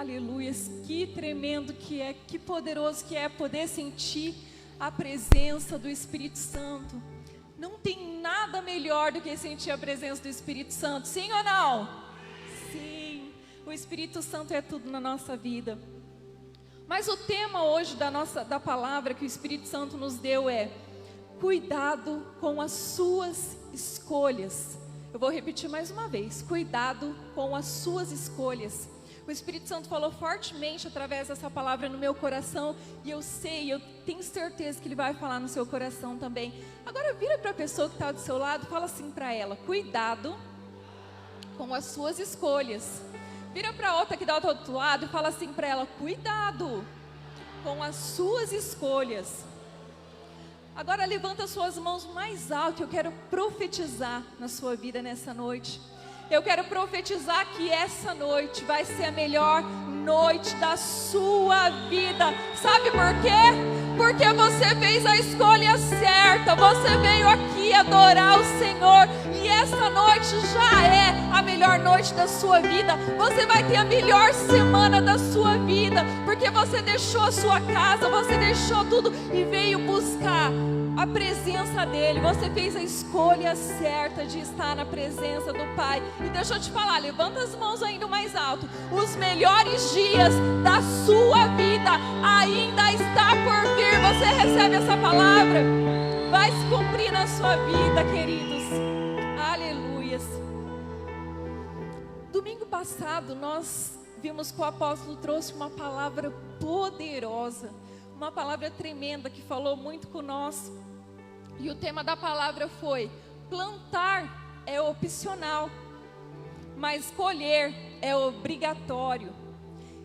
Aleluias, que tremendo que é, que poderoso que é poder sentir a presença do Espírito Santo. Não tem nada melhor do que sentir a presença do Espírito Santo, sim ou não? Sim, o Espírito Santo é tudo na nossa vida. Mas o tema hoje da palavra que o Espírito Santo nos deu é: cuidado com as suas escolhas. Eu vou repetir mais uma vez: cuidado com as suas escolhas. O Espírito Santo falou fortemente através dessa palavra no meu coração, e eu tenho certeza que Ele vai falar no seu coração também. Agora vira para a pessoa que está do seu lado, fala assim para ela: cuidado com as suas escolhas. Vira para outra que dá do outro lado e fala assim para ela: cuidado com as suas escolhas. Agora levanta suas mãos mais alto, eu quero profetizar na sua vida nessa noite. Eu quero profetizar que essa noite vai ser a melhor noite da sua vida. Sabe por quê? Porque você fez a escolha certa. Você veio aqui adorar o Senhor, e essa noite já é a melhor noite da sua vida. Você vai ter a melhor semana da sua vida, porque você deixou a sua casa, você deixou tudo e veio buscar a presença dEle. Você fez a escolha certa de estar na presença do Pai. E deixa eu te falar, levanta as mãos ainda mais alto. Os melhores dias da sua vida ainda está por vir. Você recebe essa palavra? Vai se cumprir na sua vida, queridos. Aleluias. Domingo passado nós vimos que o apóstolo trouxe uma palavra poderosa, uma palavra tremenda que falou muito com nós. E o tema da palavra foi: plantar é opcional, mas colher é obrigatório.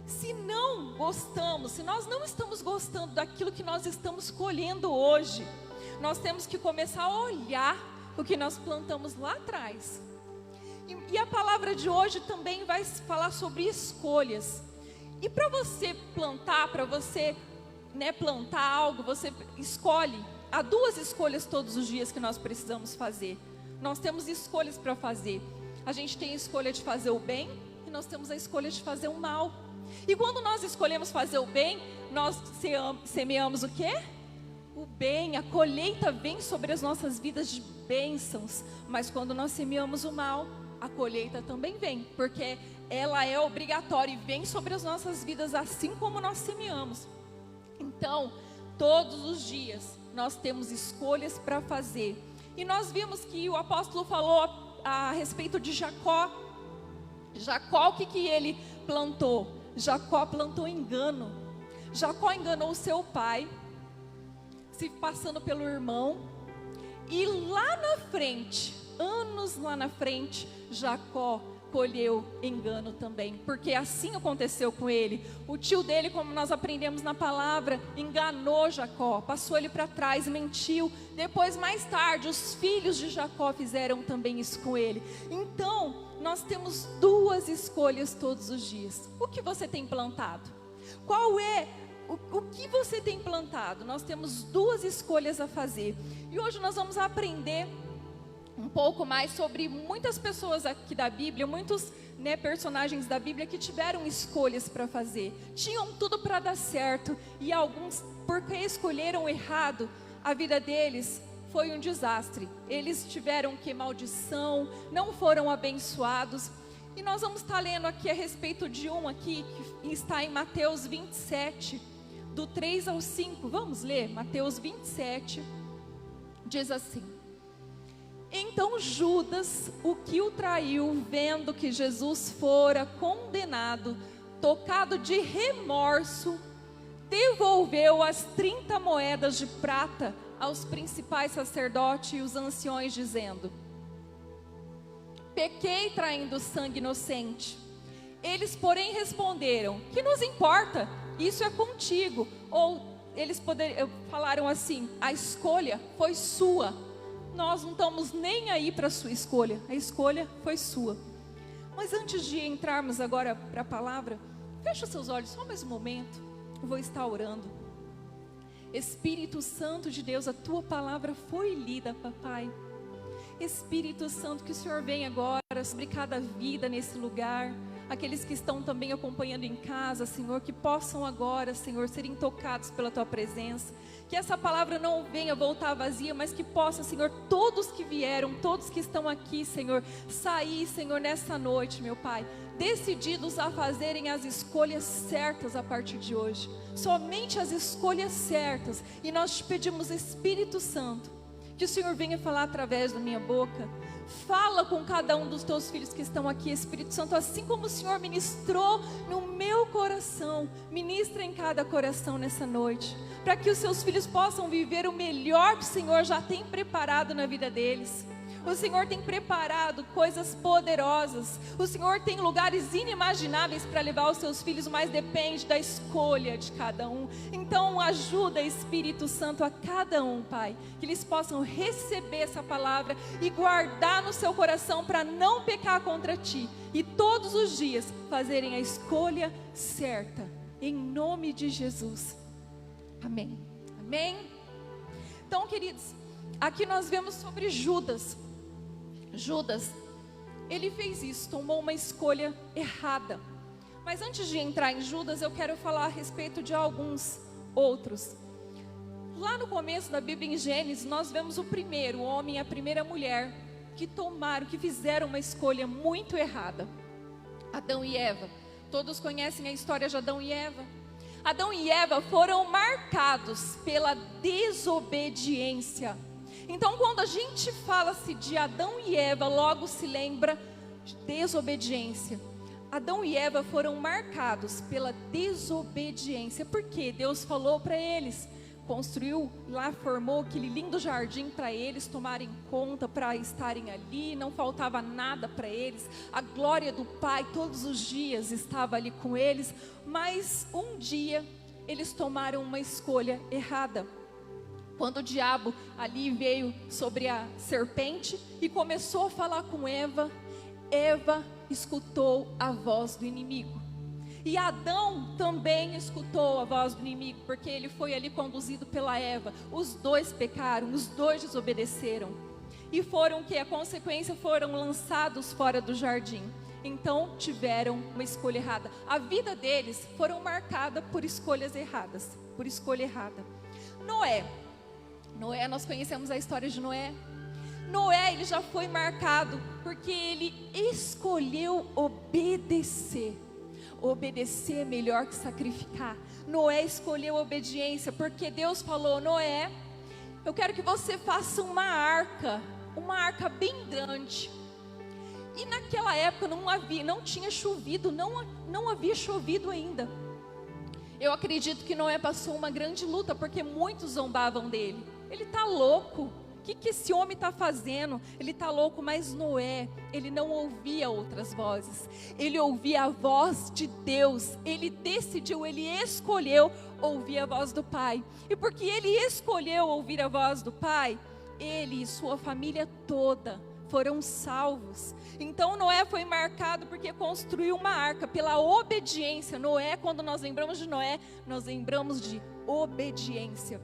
Se não gostamos, se nós não estamos gostando daquilo que nós estamos colhendo hoje, nós temos que começar a olhar o que nós plantamos lá atrás. E a palavra de hoje também vai falar sobre escolhas. E para você plantar, para você plantar algo, você escolhe. Há duas escolhas todos os dias que nós precisamos fazer. Nós temos escolhas para fazer. A gente tem a escolha de fazer o bem e nós temos a escolha de fazer o mal. E quando nós escolhemos fazer o bem, nós semeamos o quê? O bem. A colheita vem sobre as nossas vidas de bênçãos. Mas quando nós semeamos o mal, a colheita também vem, porque ela é obrigatória e vem sobre as nossas vidas assim como nós semeamos. Então, todos os dias nós temos escolhas para fazer. E nós vimos que o apóstolo falou a respeito de Jacó. Jacó, o que ele plantou? Jacó plantou engano. Jacó enganou o seu pai, se passando pelo irmão. E lá na frente, anos lá na frente, Jacó colheu engano também, porque assim aconteceu com ele. O tio dele, como nós aprendemos na palavra, enganou Jacó, passou ele para trás, mentiu. Depois, mais tarde, os filhos de Jacó fizeram também isso com ele. Então, nós temos duas escolhas todos os dias. O que você tem plantado? Qual é o que você tem plantado? Nós temos duas escolhas a fazer. E hoje nós vamos aprender um pouco mais sobre muitas pessoas aqui da Bíblia, muitos personagens da Bíblia que tiveram escolhas para fazer. Tinham tudo para dar certo, e alguns, porque escolheram errado, a vida deles foi um desastre. Eles tiveram maldição, não foram abençoados. E nós vamos estar lendo aqui a respeito de um aqui, que está em Mateus 27, do 3 ao 5. Vamos ler? Mateus 27, diz assim: então Judas, o que o traiu, vendo que Jesus fora condenado, tocado de remorso, devolveu as 30 moedas de prata aos principais sacerdotes e os anciões, dizendo: pequei traindo sangue inocente. Eles, porém, responderam: que nos importa? Isso é contigo. Ou eles falaram assim: a escolha foi sua. Nós não estamos nem aí para a sua escolha. A escolha foi sua. Mas antes de entrarmos agora para a palavra, fecha seus olhos só mais um momento. Eu vou estar orando. Espírito Santo de Deus, a tua palavra foi lida, papai. Espírito Santo, que o Senhor venha agora sobre cada vida nesse lugar. aqueles que estão também acompanhando em casa, Senhor, que possam agora, Senhor, serem tocados pela Tua presença. Que essa palavra não venha voltar vazia, mas que possa, Senhor, todos que vieram, todos que estão aqui, Senhor, sair, Senhor, nessa noite, meu Pai, decididos a fazerem as escolhas certas a partir de hoje. Somente as escolhas certas. E nós te pedimos, Espírito Santo, que o Senhor venha falar através da minha boca. Fala com cada um dos teus filhos que estão aqui, Espírito Santo, assim como o Senhor ministrou no meu coração, ministra em cada coração nessa noite, para que os seus filhos possam viver o melhor que o Senhor já tem preparado na vida deles. O Senhor tem preparado coisas poderosas. O Senhor tem lugares inimagináveis para levar os seus filhos, mas depende da escolha de cada um. Então ajuda, Espírito Santo, a cada um, Pai, que eles possam receber essa palavra e guardar no seu coração para não pecar contra Ti. E todos os dias fazerem a escolha certa. Em nome de Jesus. Amém. Amém. Então, queridos, aqui nós vemos sobre Judas. Judas, ele fez isso, tomou uma escolha errada. Mas antes de entrar em Judas, eu quero falar a respeito de alguns outros. Lá no começo da Bíblia, em Gênesis, nós vemos o primeiro homem e a primeira mulher que fizeram uma escolha muito errada. Adão e Eva. Todos conhecem a história de Adão e Eva. Adão e Eva foram marcados pela desobediência. Então, quando a gente fala-se de Adão e Eva, logo se lembra de desobediência. Adão e Eva foram marcados pela desobediência, porque Deus falou para eles, construiu lá, formou aquele lindo jardim para eles tomarem conta, para estarem ali, não faltava nada para eles, a glória do Pai todos os dias estava ali com eles, mas um dia eles tomaram uma escolha errada. Quando o diabo ali veio sobre a serpente e começou a falar com Eva, Eva escutou a voz do inimigo. E Adão também escutou a voz do inimigo, porque ele foi ali conduzido pela Eva. Os dois pecaram, os dois desobedeceram. E foram que a consequência foram lançados fora do jardim. Então tiveram uma escolha errada. A vida deles foram marcada por escolhas erradas, por escolha errada. Noé, nós conhecemos a história de Noé. Noé, ele já foi marcado porque ele escolheu obedecer. Obedecer é melhor que sacrificar. Noé escolheu obediência porque Deus falou: Noé, eu quero que você faça uma arca bem grande. E naquela época não tinha chovido, não havia chovido ainda. Eu acredito que Noé passou uma grande luta porque muitos zombavam dele. Ele está louco, o que esse homem está fazendo? Ele está louco, mas Noé, ele não ouvia outras vozes, ele ouvia a voz de Deus, ele decidiu, ele escolheu ouvir a voz do Pai, e porque ele escolheu ouvir a voz do Pai, ele e sua família toda foram salvos. Então Noé foi marcado porque construiu uma arca pela obediência. Noé, quando nós lembramos de Noé, nós lembramos de obediência.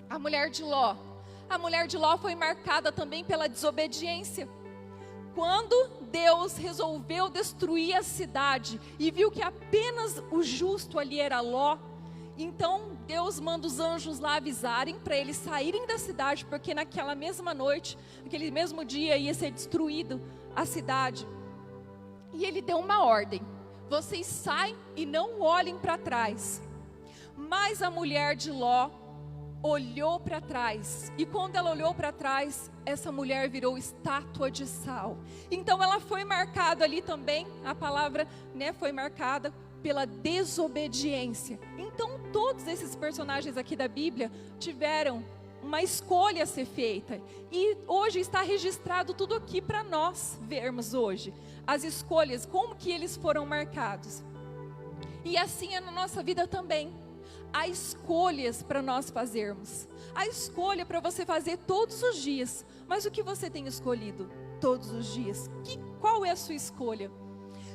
A mulher de Ló foi marcada também pela desobediência. Quando Deus resolveu destruir a cidade e viu que apenas o justo ali era Ló, então Deus manda os anjos lá avisarem para eles saírem da cidade, porque naquela mesma noite, naquele mesmo dia ia ser destruído a cidade. E ele deu uma ordem: vocês saem e não olhem para trás. Mas a mulher de Ló olhou para trás, e quando ela olhou para trás, essa mulher virou estátua de sal. Então ela foi marcada ali também, a palavra, foi marcada pela desobediência. Então todos esses personagens aqui da Bíblia tiveram uma escolha a ser feita, e hoje está registrado tudo aqui para nós vermos hoje, as escolhas, como que eles foram marcados. E assim é na nossa vida também. Há escolhas para nós fazermos. Há escolha para você fazer todos os dias. Mas o que você tem escolhido todos os dias? Qual é a sua escolha?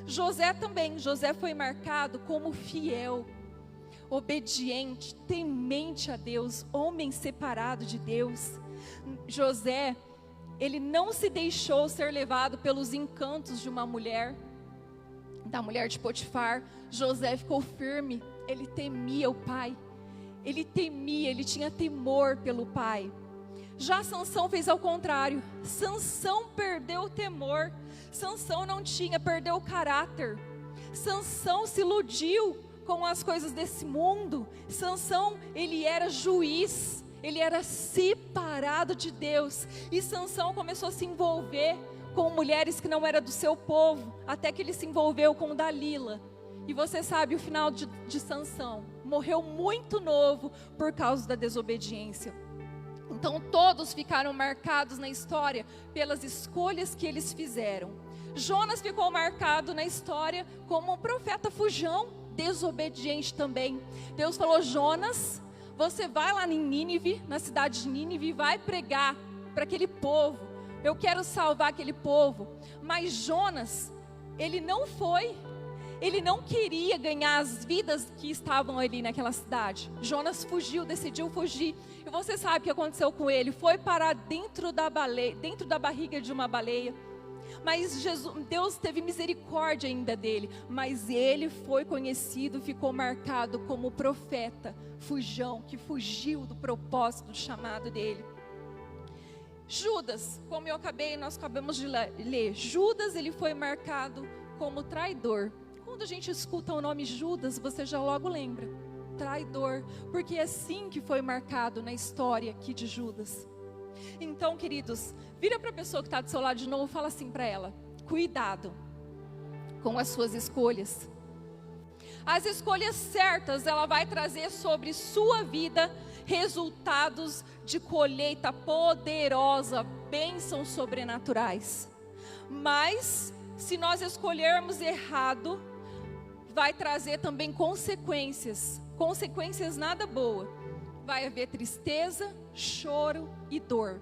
José também. José foi marcado como fiel, obediente, temente a Deus, homem separado de Deus. José, ele não se deixou ser levado pelos encantos de uma mulher da mulher de Potifar, José ficou firme, ele temia o pai. Ele temia, ele tinha temor pelo pai. Já Sansão fez ao contrário. Sansão perdeu o temor. Sansão não tinha, perdeu o caráter. Sansão se iludiu com as coisas desse mundo. Sansão, ele era juiz, ele era separado de Deus. E Sansão começou a se envolver com mulheres que não eram do seu povo, até que ele se envolveu com Dalila. E você sabe o final de Sansão. Morreu muito novo por causa da desobediência. Então todos ficaram marcados na história pelas escolhas que eles fizeram. Jonas ficou marcado na história como um profeta fujão, desobediente também. Deus falou: Jonas, você vai lá em Nínive, na cidade de Nínive, e vai pregar para aquele povo. Eu quero salvar aquele povo. Mas Jonas, ele não foi. Ele não queria ganhar as vidas que estavam ali naquela cidade. Jonas fugiu, decidiu fugir. E você sabe o que aconteceu com ele? Foi parar dentro da barriga de uma baleia. Mas Deus teve misericórdia ainda dele. Mas ele foi conhecido, ficou marcado como profeta fujão, que do propósito, do chamado dele. Judas, como nós acabamos de ler, Judas, ele foi marcado como traidor. Quando a gente escuta o nome Judas, você já logo lembra, traidor, porque é assim que foi marcado na história aqui de Judas. Então, queridos, vira para a pessoa que está do seu lado de novo e fala assim para ela: cuidado com as suas escolhas. As escolhas certas, ela vai trazer sobre sua vida resultados de colheita poderosa, bênçãos sobrenaturais. Mas, se nós escolhermos errado, vai trazer também consequências nada boa. Vai haver tristeza, choro e dor.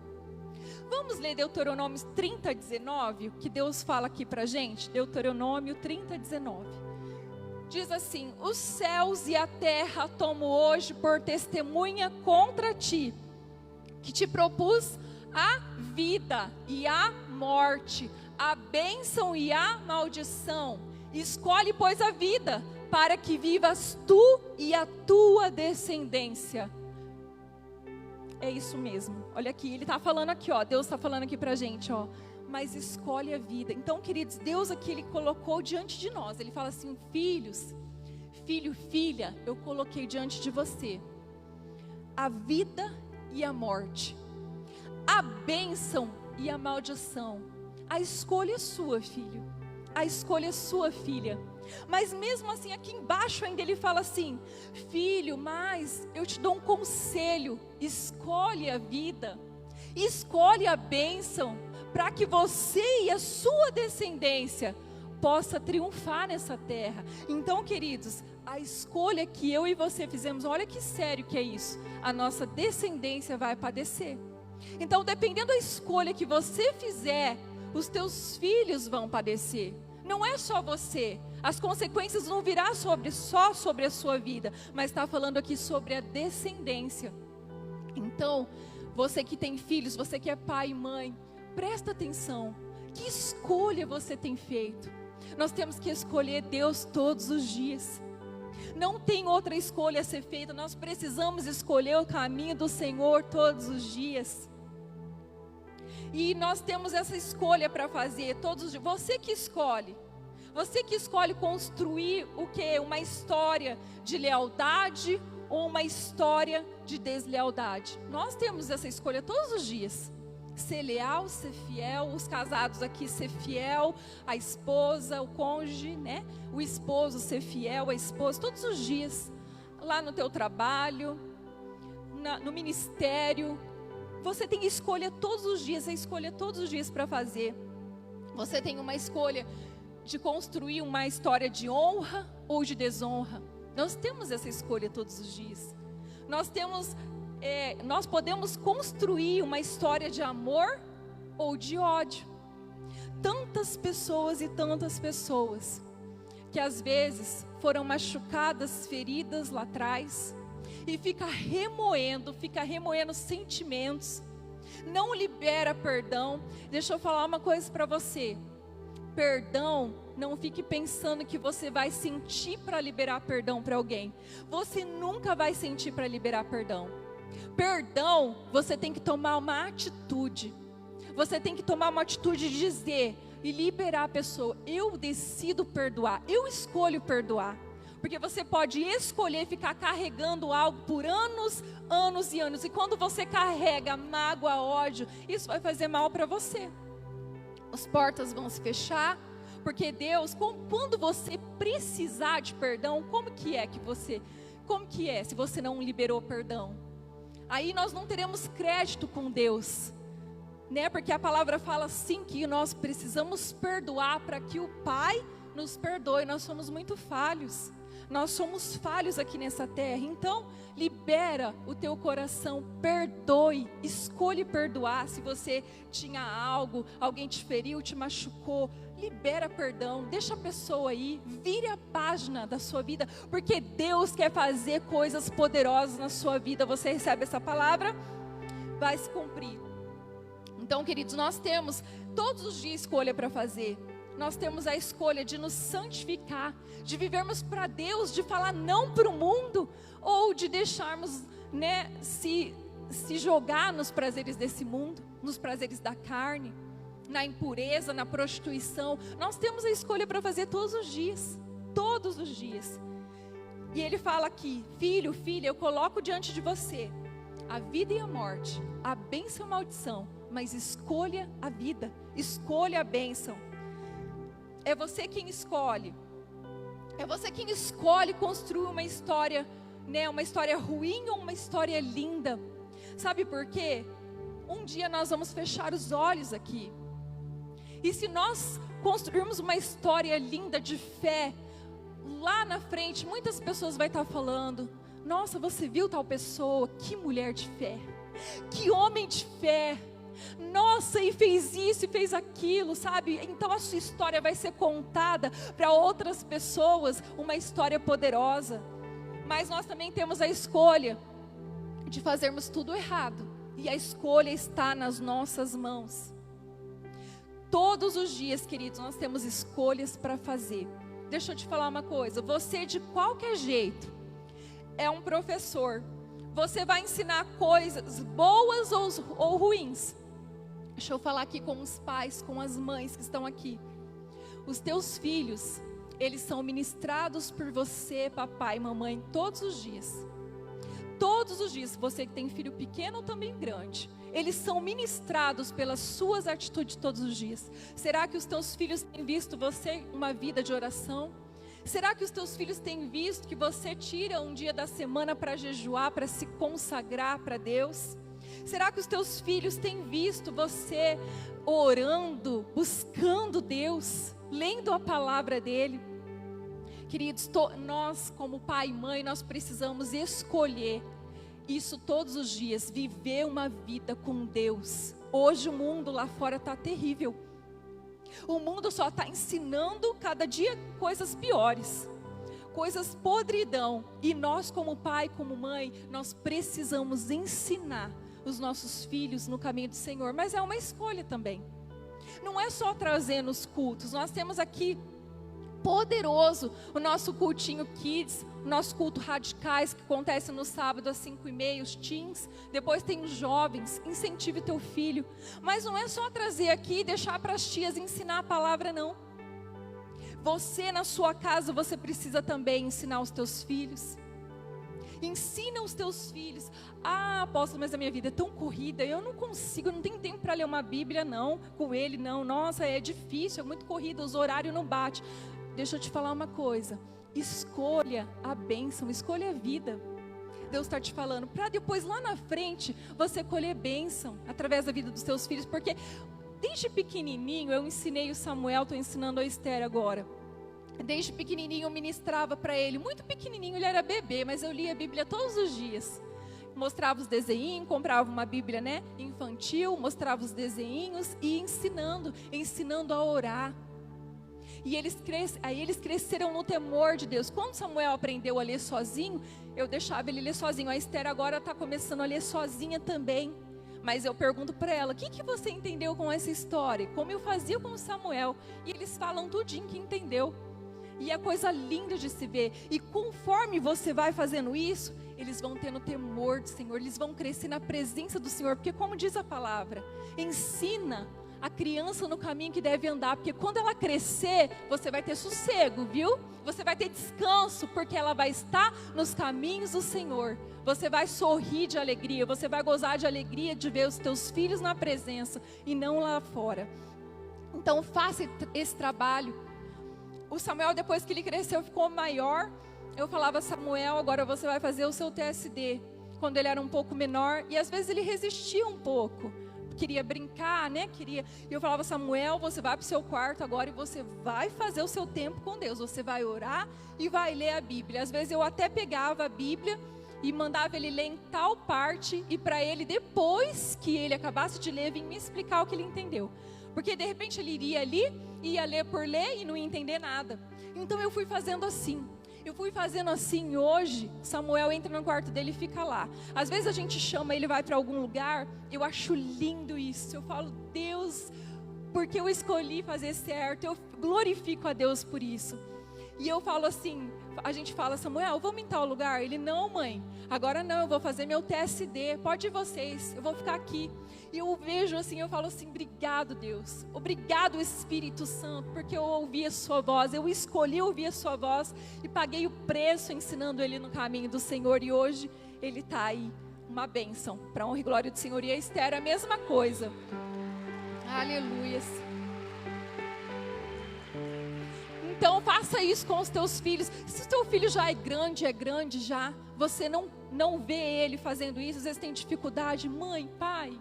Vamos ler Deuteronômio 30:19, o que Deus fala aqui pra gente? Deuteronômio 30:19. Diz assim: os céus e a terra tomo hoje por testemunha contra ti, que te propus a vida e a morte, a bênção e a maldição. Escolhe, pois, a vida, para que vivas tu e a tua descendência. É isso mesmo. Olha aqui, ele está falando aqui, ó. Deus está falando aqui pra gente, ó. Mas escolhe a vida. Então, queridos, Deus aqui, ele colocou diante de nós. Ele fala assim: filhos, filho, filha, eu coloquei diante de você a vida e a morte, a bênção e a maldição. A escolha é sua, filho. A escolha é sua, filha. Mas mesmo assim, aqui embaixo ainda ele fala assim: filho, mas eu te dou um conselho. Escolhe a vida, escolhe a bênção, para que você e a sua descendência possa triunfar nessa terra. Então, queridos, a escolha que eu e você fizemos, olha que sério que é isso, a nossa descendência vai padecer. Então, dependendo da escolha que você fizer, os teus filhos vão padecer. Não é só você. As consequências não virão só sobre a sua vida, mas está falando aqui sobre a descendência. Então, você que tem filhos, você que é pai e mãe, presta atenção. Que escolha você tem feito? Nós temos que escolher Deus todos os dias. Não tem outra escolha a ser feita. Nós precisamos escolher o caminho do Senhor todos os dias. E nós temos essa escolha para fazer todos os dias. Você que escolhe. Você que escolhe construir o quê? Uma história de lealdade ou uma história de deslealdade. Nós temos essa escolha todos os dias. Ser leal, ser fiel, os casados aqui ser fiel, a esposa, o cônjuge, né? O esposo ser fiel, a esposa, todos os dias. Lá no teu trabalho, no ministério. Você tem escolha todos os dias, a escolha todos os dias para fazer. Você tem uma escolha de construir uma história de honra ou de desonra. Nós temos essa escolha todos os dias. Nós podemos construir uma história de amor ou de ódio. Tantas pessoas que às vezes foram machucadas, feridas lá atrás, e fica remoendo sentimentos, não libera perdão. Deixa eu falar uma coisa para você: Perdão, não fique pensando que você vai sentir para liberar perdão para alguém. Você nunca vai sentir para liberar perdão. Perdão, você tem que tomar uma atitude. Você tem que tomar uma atitude de dizer e liberar a pessoa. Eu decido perdoar, eu escolho perdoar. Porque você pode escolher ficar carregando algo por anos, anos e anos. E quando você carrega mágoa, ódio, isso vai fazer mal para você. As portas vão se fechar, porque Deus, quando você precisar de perdão, como que é se você não liberou perdão? Aí nós não teremos crédito com Deus, né? Porque a palavra fala assim que nós precisamos perdoar para que o Pai nos perdoe. Nós somos muito falhos. Nós somos falhos aqui nessa terra. Então, libera o teu coração, perdoe, escolhe perdoar. Se você tinha algo, alguém te feriu, te machucou, libera perdão, deixa a pessoa aí, vire a página da sua vida, porque Deus quer fazer coisas poderosas na sua vida. Você recebe essa palavra? Vai se cumprir. Então, queridos, nós temos todos os dias escolha para fazer. Nós temos a escolha de nos santificar, de vivermos para Deus, de falar não para o mundo, ou de deixarmos, né, se jogar nos prazeres desse mundo, nos prazeres da carne, na impureza, na prostituição. Nós temos a escolha para fazer todos os dias, todos os dias. E ele fala aqui: filho, filha, eu coloco diante de você a vida e a morte, a bênção e a maldição, mas escolha a vida, escolha a bênção. É você quem escolhe. É você quem escolhe construir uma história, né, uma história ruim ou uma história linda. Sabe por quê? Um dia nós vamos fechar os olhos aqui. E se nós construirmos uma história linda de fé, lá na frente muitas pessoas vão estar falando: nossa, você viu tal pessoa? Que mulher de fé, que homem de fé. Nossa, e fez isso e fez aquilo, sabe? Então a sua história vai ser contada para outras pessoas, uma história poderosa. Mas nós também temos a escolha de fazermos tudo errado, e a escolha está nas nossas mãos. Todos os dias, queridos, nós temos escolhas para fazer. Deixa eu te falar uma coisa: você, de qualquer jeito, é um professor. Você vai ensinar coisas boas ou ruins. Deixa eu falar aqui com os pais, com as mães que estão aqui. Os teus filhos, eles são ministrados por você, papai e mamãe, todos os dias. Todos os dias. Você que tem filho pequeno ou também grande, eles são ministrados pelas suas atitudes todos os dias. Será que os teus filhos têm visto você uma vida de oração? Será que os teus filhos têm visto que você tira um dia da semana para jejuar, para se consagrar para Deus? Será que os teus filhos têm visto você orando, buscando Deus, lendo a palavra dEle? Queridos, nós como pai e mãe, nós precisamos escolher isso todos os dias, viver uma vida com Deus. Hoje o mundo lá fora está terrível. O mundo só está ensinando cada dia coisas piores, coisas podridão. E nós como pai, como mãe, nós precisamos ensinar os nossos filhos no caminho do Senhor. Mas é uma escolha também. Não é só trazer nos cultos. Nós temos aqui poderoso o nosso cultinho Kids, o nosso culto Radicais, que acontece no sábado às 5h30, os teens. Depois tem os jovens. Incentive teu filho. Mas não é só trazer aqui e deixar para as tias ensinar a palavra, não. Você na sua casa, você precisa também ensinar os teus filhos. Ensina os teus filhos. Ah, apóstolo, mas a minha vida é tão corrida, eu não consigo, eu não tenho tempo para ler uma Bíblia não, com ele não. Nossa, é difícil, é muito corrida, os horários não batem. Deixa eu te falar uma coisa: escolha a bênção, escolha a vida. Deus está te falando, para depois lá na frente, você colher bênção, através da vida dos teus filhos. Porque desde pequenininho, eu ensinei o Samuel, estou ensinando a Esther agora. Desde pequenininho eu ministrava para ele, muito pequenininho, ele era bebê, mas eu lia a Bíblia todos os dias. Mostrava os desenhinhos, comprava uma Bíblia, né, infantil, mostrava os desenhinhos e ensinando a orar. E eles cresceram no temor de Deus. Quando Samuel aprendeu a ler sozinho, eu deixava ele ler sozinho. A Esther agora está começando a ler sozinha também. Mas eu pergunto para ela, o que você entendeu com essa história? Como eu fazia com o Samuel? E eles falam tudinho que entendeu. E é coisa linda de se ver. E conforme você vai fazendo isso, eles vão tendo temor do Senhor, eles vão crescer na presença do Senhor. Porque como diz a palavra, ensina a criança no caminho que deve andar. Porque quando ela crescer, você vai ter sossego, viu? Você vai ter descanso, porque ela vai estar nos caminhos do Senhor. Você vai sorrir de alegria, você vai gozar de alegria de ver os teus filhos na presença e não lá fora. Então faça esse trabalho. O Samuel, depois que ele cresceu, ficou maior. Eu falava, Samuel, agora você vai fazer o seu TSD. Quando ele era um pouco menor, e às vezes ele resistia um pouco. Queria brincar, né? E eu falava, Samuel, você vai para o seu quarto agora e você vai fazer o seu tempo com Deus. Você vai orar e vai ler a Bíblia. Às vezes eu até pegava a Bíblia e mandava ele ler em tal parte, e para ele, depois que ele acabasse de ler, vir me explicar o que ele entendeu. Porque de repente ele iria ali, ia ler por ler e não ia entender nada. Então eu fui fazendo assim. E hoje, Samuel entra no quarto dele e fica lá. Às vezes a gente chama ele, vai para algum lugar, eu acho lindo isso. Eu falo, Deus, porque eu escolhi fazer certo, eu glorifico a Deus por isso. E eu falo assim, a gente fala, Samuel, vamos em tal lugar? Ele, não, mãe, agora não, eu vou fazer meu TSD, pode ir vocês, eu vou ficar aqui. E eu vejo assim, eu falo assim, obrigado Deus, obrigado Espírito Santo, porque eu ouvi a sua voz, eu escolhi ouvir a sua voz e paguei o preço ensinando ele no caminho do Senhor, e hoje ele está aí, uma bênção, para a honra e glória do Senhor. E a Esther, a mesma coisa. Aleluias. Então faça isso com os teus filhos. Se o teu filho já é grande já, você não vê ele fazendo isso, às vezes tem dificuldade, mãe, pai,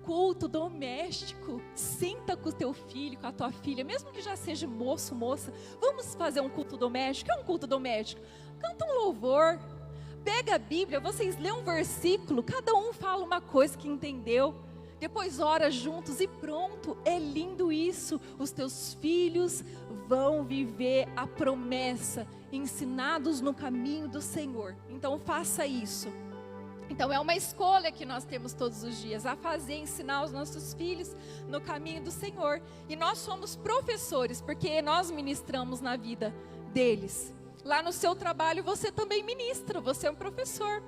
culto doméstico, senta com o teu filho, com a tua filha, mesmo que já seja moço, moça, vamos fazer um culto doméstico. O que é um culto doméstico? Canta um louvor, pega a Bíblia, vocês lêem um versículo, cada um fala uma coisa que entendeu, depois ora juntos e pronto. É lindo isso. Os teus filhos vão viver a promessa, ensinados no caminho do Senhor. Então faça isso. Então é uma escolha que nós temos todos os dias, a fazer, ensinar os nossos filhos no caminho do Senhor. E nós somos professores, porque nós ministramos na vida deles. Lá no seu trabalho você também ministra, você é um professor.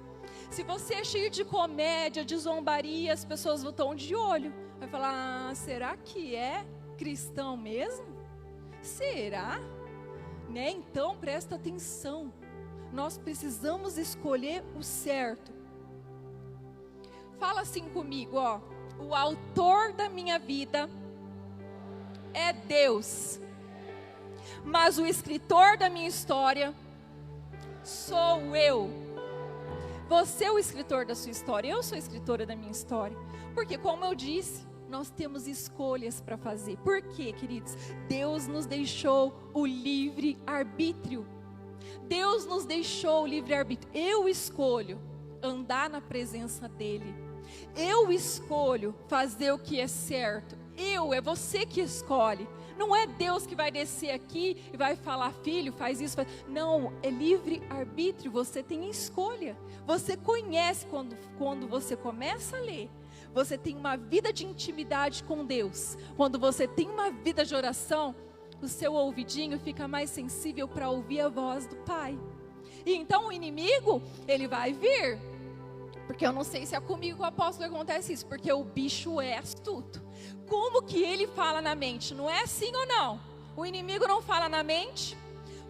Se você é cheio de comédia, de zombaria, as pessoas estão de olho. Vai falar, será que é cristão mesmo? Será? Né? Então presta atenção. Nós precisamos escolher o certo. Fala assim comigo, ó. O autor da minha vida é Deus. Mas o escritor da minha história sou eu. Você é o escritor da sua história, eu sou a escritora da minha história. Porque, como eu disse, nós temos escolhas para fazer. Por quê, queridos? Deus nos deixou o livre-arbítrio. Deus nos deixou o livre-arbítrio. Eu escolho andar na presença dEle. Eu escolho fazer o que é certo. É você que escolhe. Não é Deus que vai descer aqui e vai falar, filho, faz isso. Não, é livre-arbítrio, você tem escolha. Você conhece quando você começa a ler. Você tem uma vida de intimidade com Deus. Quando você tem uma vida de oração, o seu ouvidinho fica mais sensível para ouvir a voz do Pai. E então o inimigo, ele vai vir. Porque eu não sei se é comigo que o apóstolo acontece isso, porque o bicho é astuto. Como que ele fala na mente? Não é assim ou não? O inimigo não fala na mente?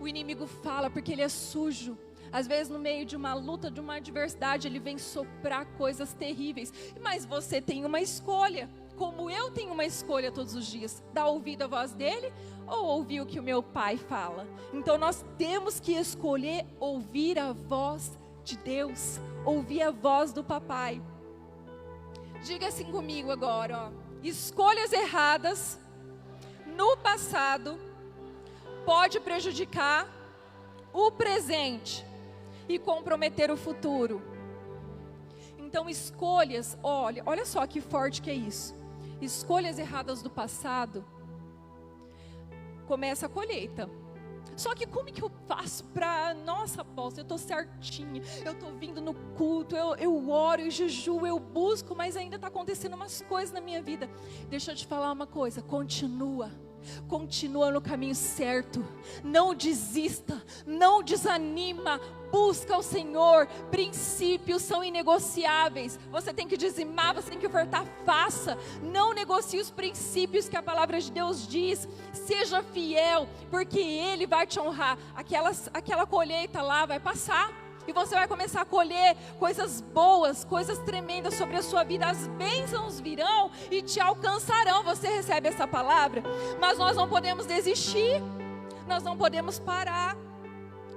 O inimigo fala porque ele é sujo. Às vezes no meio de uma luta, de uma adversidade, ele vem soprar coisas terríveis. Mas você tem uma escolha, como eu tenho uma escolha todos os dias. Dar ouvido à voz dele ou ouvir o que o meu pai fala? Então nós temos que escolher ouvir a voz de Deus, ouvir a voz do papai. Diga assim comigo agora, ó. Escolhas erradas no passado pode prejudicar o presente e comprometer o futuro. Então escolhas, olha só que forte que é isso. Escolhas erradas do passado, começa a colheita. Só que como que eu faço para, nossa, apóstolo, eu estou certinha, eu estou vindo no culto, eu oro, eu jejuo, eu busco, mas ainda está acontecendo umas coisas na minha vida. Deixa eu te falar uma coisa, continua no caminho certo, não desista, não desanima, busca o Senhor, princípios são inegociáveis, você tem que dizimar, você tem que ofertar, faça, não negocie os princípios que a palavra de Deus diz, seja fiel, porque Ele vai te honrar, aquela colheita lá vai passar, e você vai começar a colher coisas boas, coisas tremendas sobre a sua vida. As bênçãos virão e te alcançarão. Você recebe essa palavra? Mas nós não podemos desistir. Nós não podemos parar.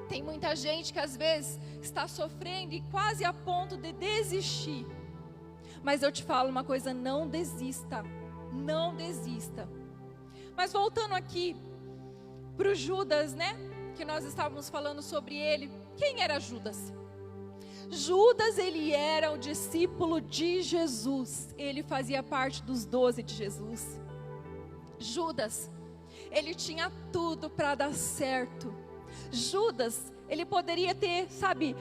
Tem muita gente que às vezes está sofrendo e quase a ponto de desistir. Mas eu te falo uma coisa, não desista. Não desista. Mas voltando aqui para o Judas, né? Que nós estávamos falando sobre ele. Quem era Judas? Judas, ele era o discípulo de Jesus. Ele fazia parte dos 12 de Jesus. Judas, ele tinha tudo para dar certo. Judas, ele poderia ter, sabe,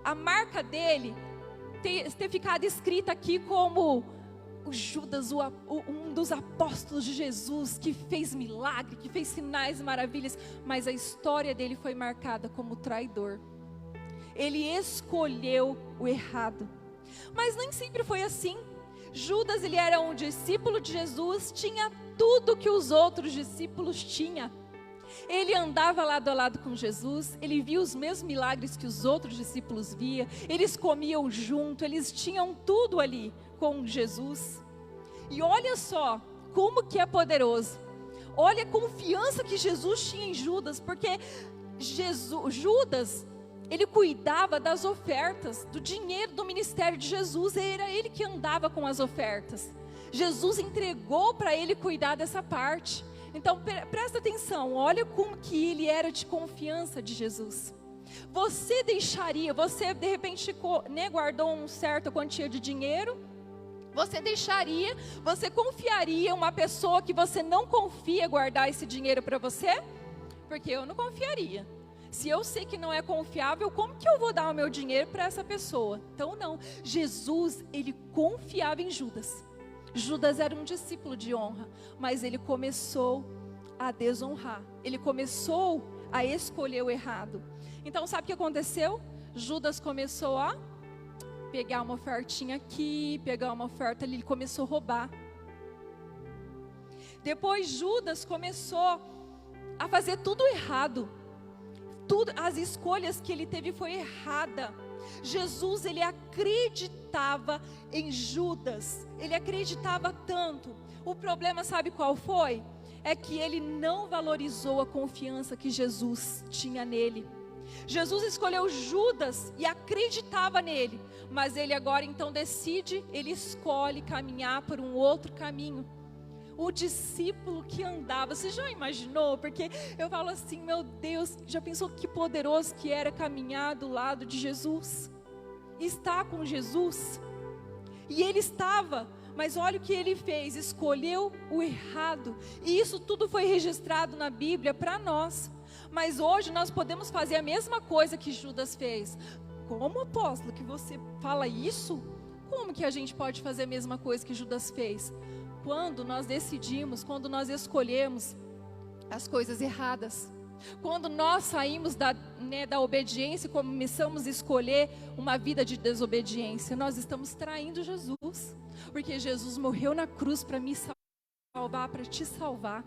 a marca dele ter ficado escrita aqui como o Judas, um dos apóstolos de Jesus, que fez milagre, que fez sinais e maravilhas, mas a história dele foi marcada como traidor. Ele escolheu o errado, mas nem sempre foi assim. Judas, ele era um discípulo de Jesus, tinha tudo que os outros discípulos tinham. Ele andava lado a lado com Jesus, ele via os mesmos milagres que os outros discípulos viam, eles comiam junto, eles tinham tudo ali com Jesus. E olha só como que é poderoso, olha a confiança que Jesus tinha em Judas, porque Judas, ele cuidava das ofertas, do dinheiro do ministério de Jesus, era ele que andava com as ofertas. Jesus entregou para ele cuidar dessa parte. Então presta atenção, olha como que ele era de confiança de Jesus. Você deixaria, você de repente guardou uma certa quantia de dinheiro, você confiaria uma pessoa que você não confia guardar esse dinheiro para você? Porque eu não confiaria. Se eu sei que não é confiável, como que eu vou dar o meu dinheiro para essa pessoa? Então não, Jesus, ele confiava em Judas. Judas era um discípulo de honra, mas ele começou a desonrar. Ele começou a escolher o errado. Então sabe o que aconteceu? Judas começou a pegar uma ofertinha aqui, pegar uma oferta ali, ele começou a roubar. Depois Judas começou a fazer tudo errado. As escolhas que ele teve foi errada. Jesus, ele acreditava em Judas, ele acreditava tanto. O problema, sabe qual foi? É que ele não valorizou a confiança que Jesus tinha nele. Jesus escolheu Judas e acreditava nele, mas ele agora então decide, ele escolhe caminhar por um outro caminho. O discípulo que andava, você já imaginou? Porque eu falo assim, meu Deus, já pensou que poderoso que era caminhar do lado de Jesus? Estar com Jesus. E ele estava, mas olha o que ele fez, escolheu o errado. E isso tudo foi registrado na Bíblia para nós. Mas hoje nós podemos fazer a mesma coisa que Judas fez. Como, apóstolo, que você fala isso? Como que a gente pode fazer a mesma coisa que Judas fez? Quando nós decidimos, quando nós escolhemos as coisas erradas, quando nós saímos da obediência e começamos a escolher uma vida de desobediência, nós estamos traindo Jesus, porque Jesus morreu na cruz para me salvar, para te salvar.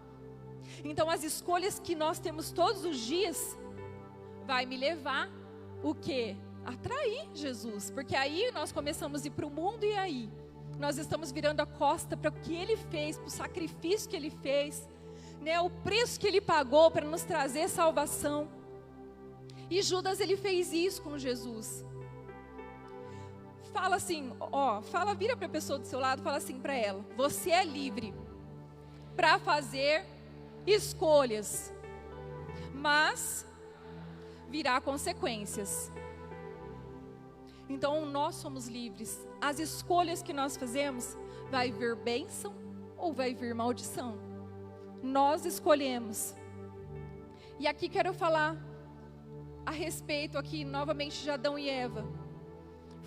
Então as escolhas que nós temos todos os dias vai me levar o quê? A trair Jesus, porque aí nós começamos a ir para o mundo e aí nós estamos virando a costa para o que Ele fez, para o sacrifício que Ele fez, né, o preço que Ele pagou para nos trazer salvação. E Judas, ele fez isso com Jesus. Fala assim, vira para a pessoa do seu lado, fala assim para ela: você é livre para fazer escolhas, mas virá consequências. Então nós somos livres. As escolhas que nós fazemos, vai vir bênção ou vai vir maldição. Nós escolhemos. E aqui quero falar a respeito aqui novamente de Adão e Eva.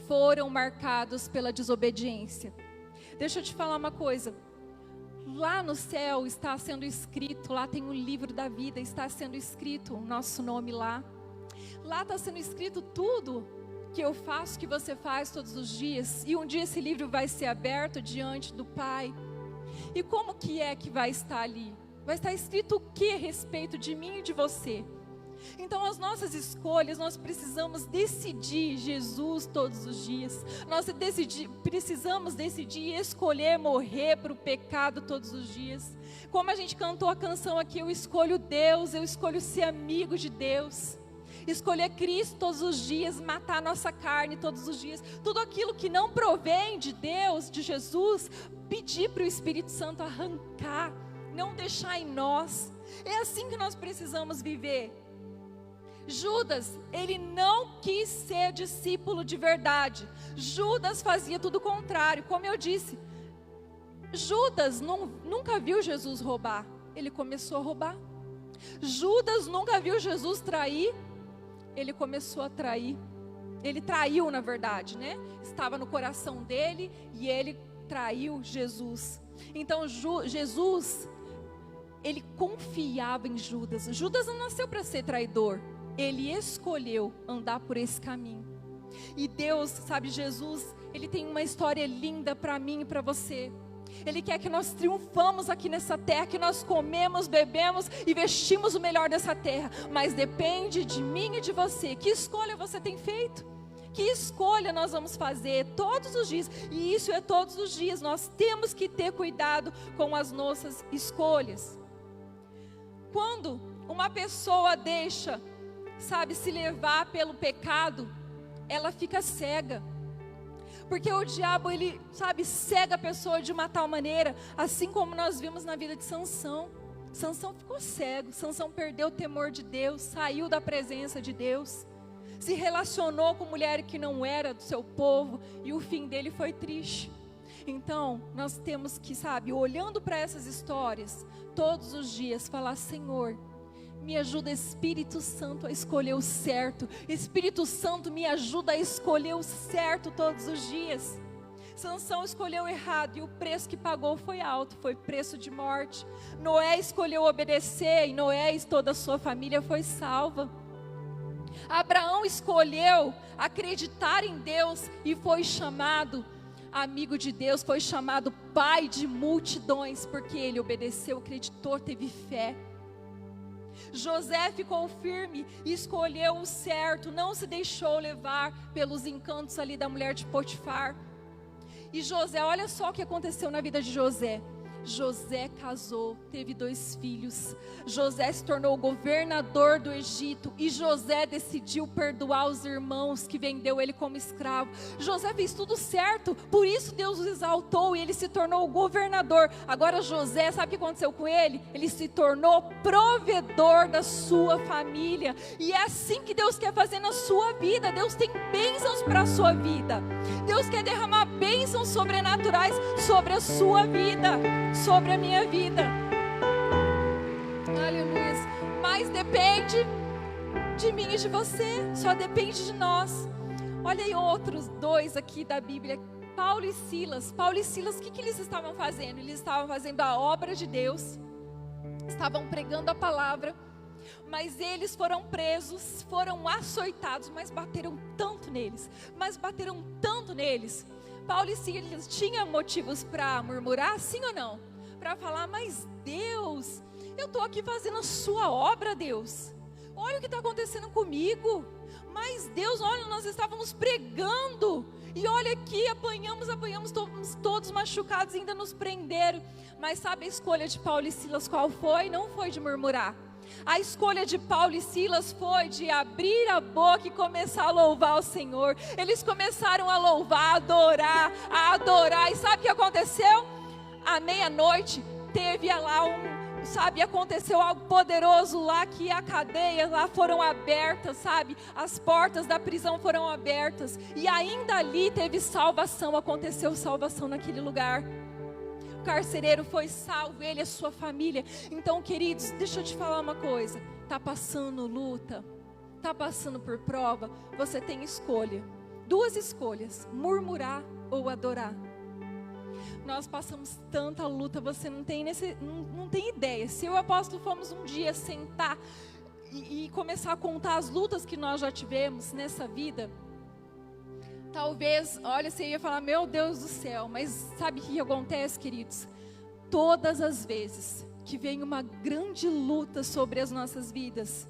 Foram marcados pela desobediência. Deixa eu te falar uma coisa. Lá no céu está sendo escrito, lá tem o livro da vida, está sendo escrito o nosso nome lá. Lá está sendo escrito tudo que eu faço, que você faz todos os dias. E um dia esse livro vai ser aberto diante do Pai. E como que é que vai estar ali? Vai estar escrito o que a respeito de mim e de você? Então as nossas escolhas, nós precisamos decidir Jesus todos os dias. Nós precisamos decidir escolher morrer para o pecado todos os dias. Como a gente cantou a canção aqui, eu escolho Deus, eu escolho ser amigo de Deus. Escolher Cristo todos os dias, matar a nossa carne todos os dias. Tudo aquilo que não provém de Deus, de Jesus, pedir para o Espírito Santo arrancar, não deixar em nós. É assim que nós precisamos viver. Judas, ele não quis ser discípulo de verdade. Judas fazia tudo o contrário. Como eu disse, Judas nunca viu Jesus roubar. Ele começou a roubar. Judas nunca viu Jesus trair. Ele começou a trair. Ele traiu, na verdade, né? Estava no coração dele e ele traiu Jesus. Então Jesus, ele confiava em Judas. Judas não nasceu para ser traidor. Ele escolheu andar por esse caminho. E Deus, sabe, Jesus, Ele tem uma história linda para mim e para você. Ele quer que nós triunfamos aqui nessa terra, que nós comemos, bebemos e vestimos o melhor dessa terra. Mas depende de mim e de você. Que escolha você tem feito? Que escolha nós vamos fazer todos os dias? E isso é todos os dias. Nós temos que ter cuidado com as nossas escolhas. Quando uma pessoa deixa, sabe, se levar pelo pecado, ela fica cega. Porque o diabo, ele, sabe, cega a pessoa de uma tal maneira, assim como nós vimos na vida de Sansão. Sansão ficou cego, Sansão perdeu o temor de Deus, saiu da presença de Deus, se relacionou com mulher que não era do seu povo, e o fim dele foi triste. Então, nós temos que, sabe, olhando para essas histórias, todos os dias, falar: Senhor, me ajuda, Espírito Santo, a escolher o certo. Espírito Santo, me ajuda a escolher o certo todos os dias. Sansão escolheu errado e o preço que pagou foi alto, foi preço de morte. Noé escolheu obedecer e Noé e toda a sua família foi salva. Abraão escolheu acreditar em Deus e foi chamado amigo de Deus, foi chamado pai de multidões, porque ele obedeceu, acreditou, teve fé. José ficou firme e escolheu o certo, não se deixou levar pelos encantos ali da mulher de Potifar. E José, olha só o que aconteceu na vida de José. José casou, teve 2 filhos. José se tornou governador do Egito. E José decidiu perdoar os irmãos que vendeu ele como escravo. José fez tudo certo, por isso Deus o exaltou e ele se tornou governador. Agora José, sabe o que aconteceu com ele? Ele se tornou provedor da sua família. E é assim que Deus quer fazer na sua vida. Deus tem bênçãos para a sua vida. Deus quer derramar bênçãos sobrenaturais sobre a sua vida, sobre a minha vida. Aleluia. Mas depende de mim e de você. Só depende de nós. Olha aí outros 2 aqui da Bíblia. Paulo e Silas. Paulo e Silas, o que eles estavam fazendo? Eles estavam fazendo a obra de Deus. Estavam pregando a palavra. Mas eles foram presos, foram açoitados, mas bateram tanto neles. Paulo e Silas tinham motivos para murmurar, sim ou não? Para falar: mas Deus, eu estou aqui fazendo a sua obra, Deus. Olha o que está acontecendo comigo. Mas Deus, olha, nós estávamos pregando. E olha aqui, apanhamos, todos machucados, ainda nos prenderam. Mas sabe a escolha de Paulo e Silas qual foi? Não foi de murmurar. A escolha de Paulo e Silas foi de abrir a boca e começar a louvar o Senhor. Eles começaram a louvar, a adorar. E sabe o que aconteceu? À meia-noite teve lá aconteceu algo poderoso lá, que a cadeia lá foram abertas, sabe? As portas da prisão foram abertas. E ainda ali teve salvação, aconteceu salvação naquele lugar. carcereiro foi salvo, ele e a sua família. Então, queridos, deixa eu te falar uma coisa. Está passando luta, está passando por prova, você tem escolha. 2 escolhas, murmurar ou adorar. Nós passamos tanta luta, você não tem ideia. Se eu e o apóstolo fomos um dia sentar e começar a contar as lutas que nós já tivemos nessa vida, talvez, olha, você ia falar, meu Deus do céu, mas sabe o que acontece, queridos? Todas as vezes que vem uma grande luta sobre as nossas vidas,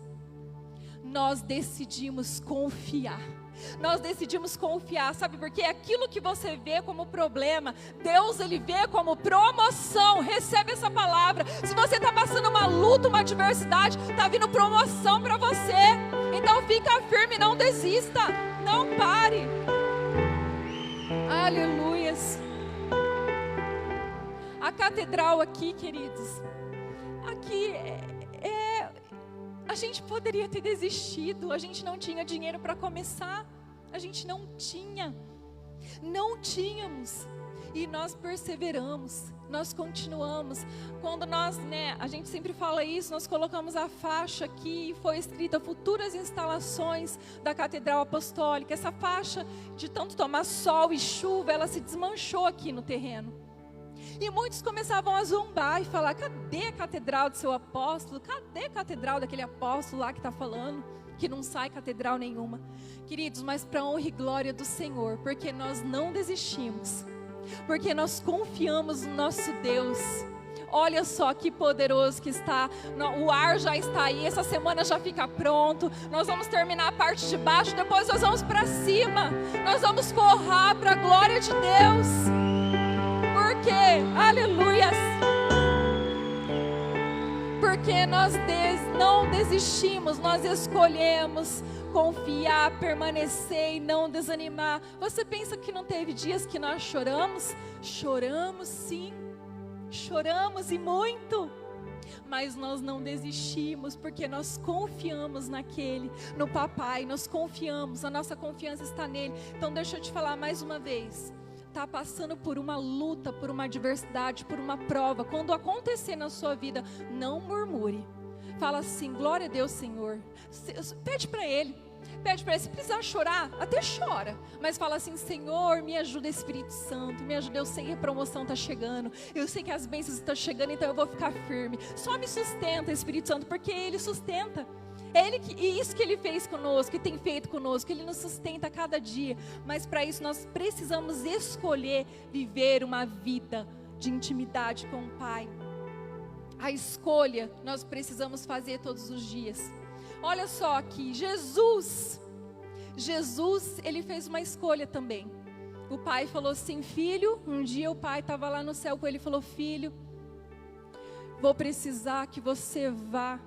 nós decidimos confiar. Nós decidimos confiar, sabe por quê? Aquilo que você vê como problema, Deus, Ele vê como promoção. Recebe essa palavra. Se você está passando uma luta, uma adversidade, está vindo promoção para você. Então fica firme, não desista, não pare. Aleluias. A catedral aqui, queridos, aqui a gente poderia ter desistido, a gente não tinha dinheiro para começar, a gente não tínhamos, e nós perseveramos, nós continuamos. Quando nós, a gente sempre fala isso, nós colocamos a faixa aqui, foi escrita futuras instalações da Catedral Apostólica. Essa faixa, de tanto tomar sol e chuva, ela se desmanchou aqui no terreno. E muitos começavam a zombar e falar, cadê a catedral do seu apóstolo? Cadê a catedral daquele apóstolo lá que está falando? Que não sai catedral nenhuma. Queridos, mas para honra e glória do Senhor, porque nós não desistimos, porque nós confiamos no nosso Deus. Olha só que poderoso que está, o ar já está aí, essa semana já fica pronto, nós vamos terminar a parte de baixo, depois nós vamos para cima, nós vamos forrar para a glória de Deus. Porque, aleluias, porque nós não desistimos, nós escolhemos confiar, permanecer e não desanimar. Você pensa que não teve dias que nós choramos? Choramos sim, choramos e muito, mas nós não desistimos, porque nós confiamos no papai, nós confiamos, a nossa confiança está nele. Então deixa eu te falar mais uma vez. Está passando por uma luta, por uma adversidade, por uma prova, quando acontecer na sua vida, não murmure. Fala assim, glória a Deus, Senhor. Pede para Ele, se precisar chorar, até chora, mas fala assim, Senhor, me ajuda, Espírito Santo, me ajuda, eu sei que a promoção está chegando, eu sei que as bênçãos estão chegando, então eu vou ficar firme. Só me sustenta, Espírito Santo, porque Ele sustenta. E isso que Ele fez conosco, que tem feito conosco, Ele nos sustenta a cada dia. Mas para isso nós precisamos escolher viver uma vida de intimidade com o Pai. A escolha nós precisamos fazer todos os dias. Olha só aqui, Jesus, Ele fez uma escolha também. O Pai falou assim, filho, um dia o Pai estava lá no céu com Ele e falou, filho, vou precisar que você vá.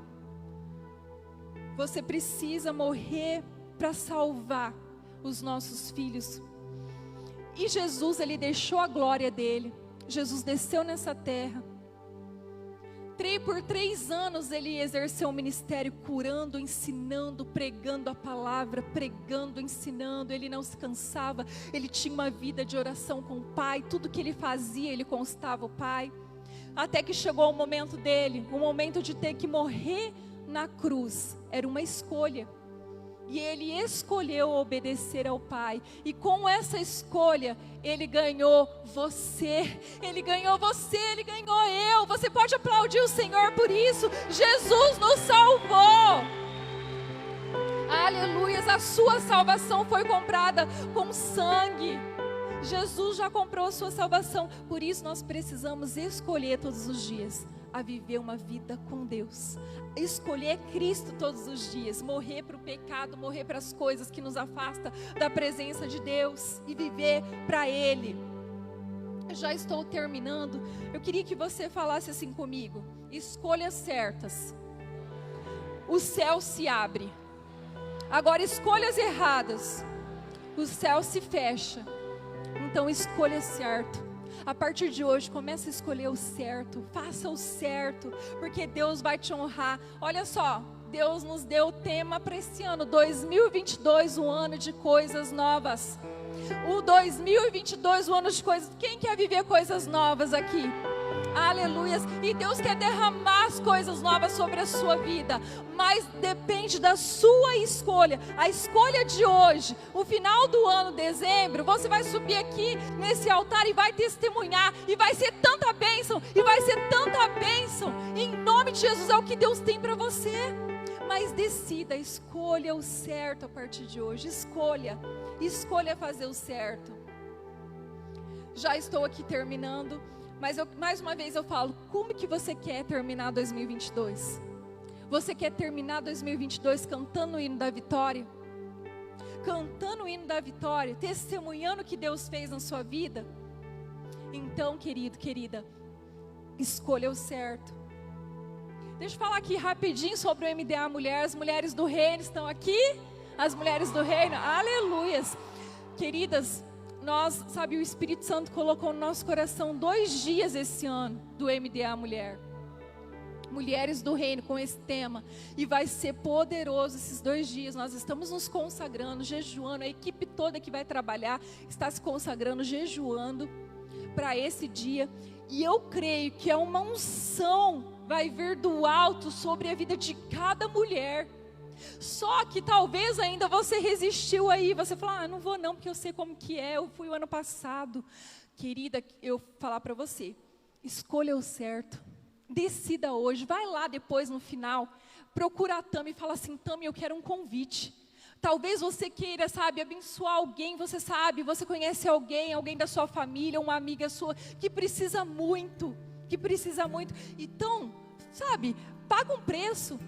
Você precisa morrer para salvar os nossos filhos. E Jesus, Ele deixou a glória dele. Jesus desceu nessa terra. Por 3 anos Ele exerceu o ministério curando, ensinando, pregando a palavra, pregando, ensinando. Ele não se cansava. Ele tinha uma vida de oração com o Pai. Tudo que Ele fazia, Ele constava o Pai. Até que chegou o momento dele, o momento de ter que morrer na cruz. Era uma escolha, e Ele escolheu obedecer ao Pai, e com essa escolha Ele ganhou você, Ele ganhou eu. Você pode aplaudir o Senhor por isso. Jesus nos salvou, aleluias. A sua salvação foi comprada com sangue. Jesus já comprou a sua salvação. Por isso nós precisamos escolher todos os dias a viver uma vida com Deus, escolher Cristo todos os dias, morrer para o pecado, morrer para as coisas que nos afastam da presença de Deus e viver para Ele. Eu já estou terminando. Eu queria que você falasse assim comigo: escolhas certas, o céu se abre. Agora, escolhas erradas, o céu se fecha. Então escolha certo. A partir de hoje, comece a escolher o certo. Faça o certo, porque Deus vai te honrar. Olha só, Deus nos deu o tema para esse ano, 2022, um ano de coisas novas. O 2022, um ano de coisas. Quem quer viver coisas novas aqui? Aleluias. E Deus quer derramar as coisas novas sobre a sua vida, mas depende da sua escolha. A escolha de hoje, o final do ano, dezembro, você vai subir aqui nesse altar e vai testemunhar, e vai ser tanta bênção, e vai ser tanta bênção. Em nome de Jesus, é o que Deus tem para você. Mas decida, escolha o certo a partir de hoje. Escolha fazer o certo. Já estou aqui terminando, mas mais uma vez eu falo, como que você quer terminar 2022? Você quer terminar 2022 cantando o hino da vitória? Cantando o hino da vitória, testemunhando o que Deus fez na sua vida? Então, querido, querida, escolha o certo. Deixa eu falar aqui rapidinho sobre o MDA Mulher. As mulheres do reino estão aqui? As mulheres do reino, aleluias. Queridas, o Espírito Santo colocou no nosso coração 2 dias esse ano do MDA Mulher. Mulheres do reino, com esse tema. E vai ser poderoso esses 2 dias. Nós estamos nos consagrando, jejuando. A equipe toda que vai trabalhar está se consagrando, jejuando para esse dia. E eu creio que é uma unção vai vir do alto sobre a vida de cada mulher. Só que talvez ainda você resistiu aí, você falou, não vou não, porque eu sei como que é, eu fui o ano passado. Querida, eu falar para você, escolha o certo, decida hoje, vai lá depois no final, procura a Tami e fala assim, Tami, eu quero um convite. Talvez você queira, abençoar alguém, você conhece alguém da sua família, uma amiga sua, que precisa muito. Então, paga um preço,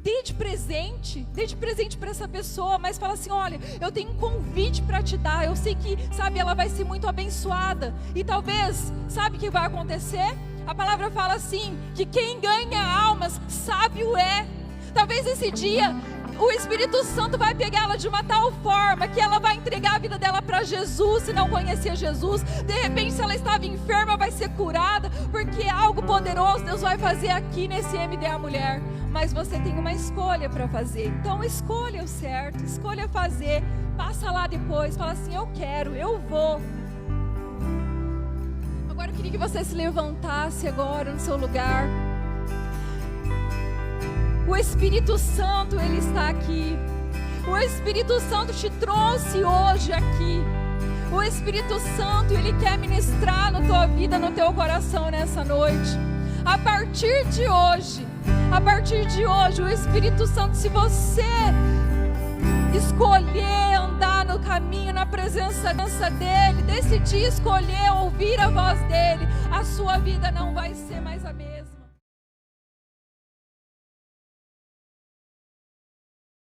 dê de presente para essa pessoa, mas fala assim, olha, eu tenho um convite para te dar, eu sei que, ela vai ser muito abençoada, e talvez, sabe o que vai acontecer? A palavra fala assim, que quem ganha almas, sábio é. Talvez esse dia, o Espírito Santo vai pegar ela de uma tal forma que ela vai entregar a vida dela para Jesus, se não conhecia Jesus. De repente, se ela estava enferma, vai ser curada, porque algo poderoso Deus vai fazer aqui nesse MDA Mulher. Mas você tem uma escolha para fazer. Então escolha o certo, escolha fazer. Passa lá depois, fala assim, eu quero, eu vou. Agora eu queria que você se levantasse agora no seu lugar. O Espírito Santo, Ele está aqui. O Espírito Santo te trouxe hoje aqui. O Espírito Santo, Ele quer ministrar na tua vida, no teu coração nessa noite. A partir de hoje, o Espírito Santo, se você escolher andar no caminho, na presença dEle, decidir escolher ouvir a voz dEle, a sua vida não vai ser mais a mesma.